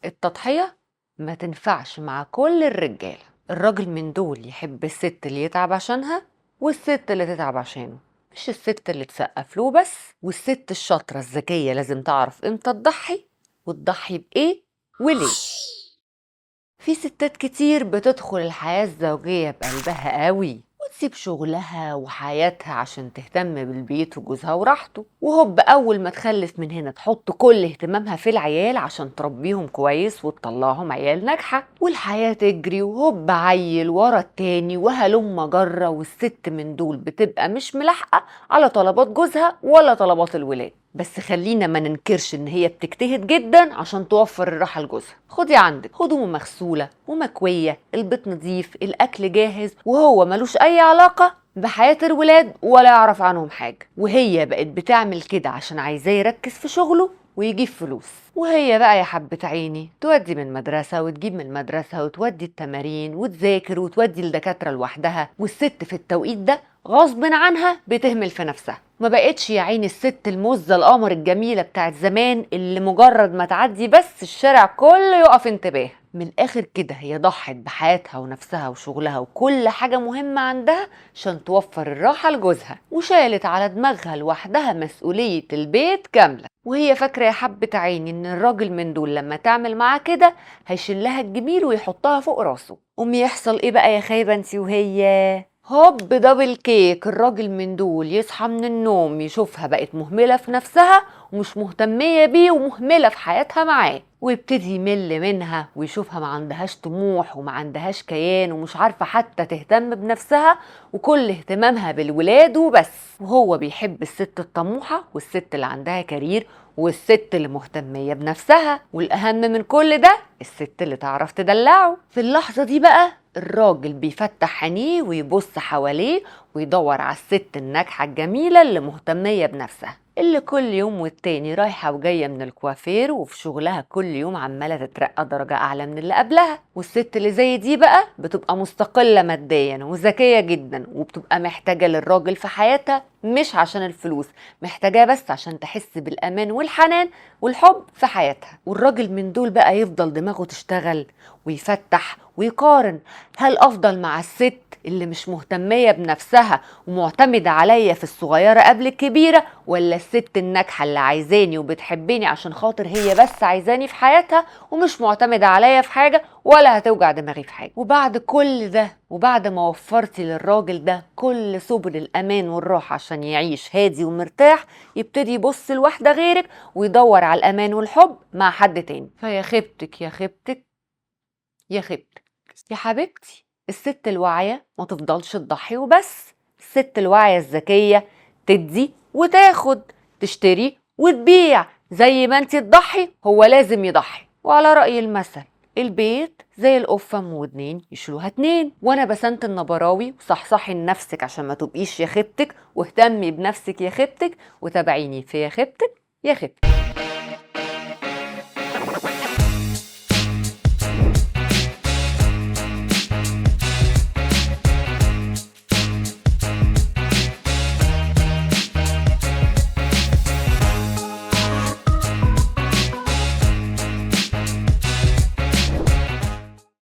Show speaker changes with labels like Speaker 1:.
Speaker 1: التضحية ما تنفعش مع كل الرجالة. الراجل من دول يحب الست اللي يتعب عشانها والست اللي تتعب عشانه، مش الست اللي تسقف له بس. والست الشاطرة الذكية لازم تعرف امتى تضحي وتضحي بإيه وليه. في ستات كتير بتدخل الحياة الزوجية بقلبها قوي وتسيب شغلها وحياتها عشان تهتم بالبيت وجوزها وراحته، وهوب أول ما تخلف من هنا تحط كل اهتمامها في العيال عشان تربيهم كويس وتطلعهم عيال ناجحة، والحياة تجري وهوب عيل ورا التاني وهلم جرة، والست من دول بتبقى مش ملاحقة على طلبات جوزها ولا طلبات الولاد. بس خلينا ما ننكرش ان هي بتجتهد جدا عشان توفر الراحه لجوزها. خدي عندك هدومه مغسوله ومكويه، البيت نظيف، الاكل جاهز، وهو ملوش اي علاقه بحياه الولاد ولا يعرف عنهم حاجه، وهي بقت بتعمل كده عشان عايزاه يركز في شغله ويجيب فلوس. وهي بقى يا حبة عيني تودي من المدرسة وتجيب من المدرسة وتودي التمارين وتذاكر وتودي الدكاترة لوحدها، والست في التوقيت ده غصب عنها بتهمل في نفسها. ما بقتش يا عيني الست المزة القمر الجميلة بتاعت زمان اللي مجرد ما تعدي بس الشارع كله يقف انتباه. من الاخر كده هي ضحت بحياتها ونفسها وشغلها وكل حاجة مهمة عندها عشان توفر الراحة لجوزها، وشالت على دماغها لوحدها مسؤولية البيت كاملة، وهي فاكرة يا حبة عيني ان الراجل من دول لما تعمل معاه كده هيشيلها الجميل ويحطها فوق راسه. يحصل ايه بقى يا خايبة انتي وهي؟ هوب دبل كيك، الراجل من دول يصحى من النوم يشوفها بقت مهملة في نفسها ومش مهتمية بيه ومهملة في حياتها معاه، ويبتدي يمل منها ويشوفها ما عندهاش طموح وما عندهاش كيان ومش عارفة حتى تهتم بنفسها وكل اهتمامها بالولاد وبس. وهو بيحب الست الطموحة والست اللي عندها كارير والست اللي مهتمية بنفسها، والأهم من كل ده الست اللي تعرف تدلعه. في اللحظة دي بقى الراجل بيفتح عينيه ويبص حواليه ويدور على الست الناجحة الجميلة اللي مهتمية بنفسها، اللي كل يوم والتاني رايحة وجاية من الكوافير وفي شغلها كل يوم عمالة تترقى درجة أعلى من اللي قبلها. والست اللي زي دي بقى بتبقى مستقلة ماديا وذكية جدا وبتبقى محتاجة للراجل في حياتها مش عشان الفلوس، محتاجاه بس عشان تحس بالأمان والحنان والحب في حياتها. والراجل من دول بقى يفضل دماغه تشتغل ويفتح ويقارن، هل أفضل مع الست اللي مش مهتمية بنفسها ومعتمدة عليا في الصغيرة قبل الكبيرة، ولا الست الناجحة اللي عايزاني وبتحبني عشان خاطر هي بس عايزاني في حياتها ومش معتمدة عليا في حاجة ولا هتوجع دماغي في حاجة. وبعد كل ده وبعد ما وفرتي للراجل ده كل سبل الأمان والراحة عشان يعيش هادي ومرتاح، يبتدي يبص لواحدة غيرك ويدور على الأمان والحب مع حد تاني. فيا خيبتك يا خيبتك يا خيبتك يا حبيبتي. الست الواعية ما تفضلش تضحي وبس، الست الواعية الذكية تدي وتاخد، تشتري وتبيع، زي ما انت تضحي هو لازم يضحي. وعلى رأي المثل البيت زي القفة ام ودنين يشيلوها اتنين. وانا بسنت النبراوي وصحصحي لنفسك عشان ما تبقيش يا خيبتك، واهتمي بنفسك يا خيبتك، وتابعيني في يا خيبتك يا خيبتك.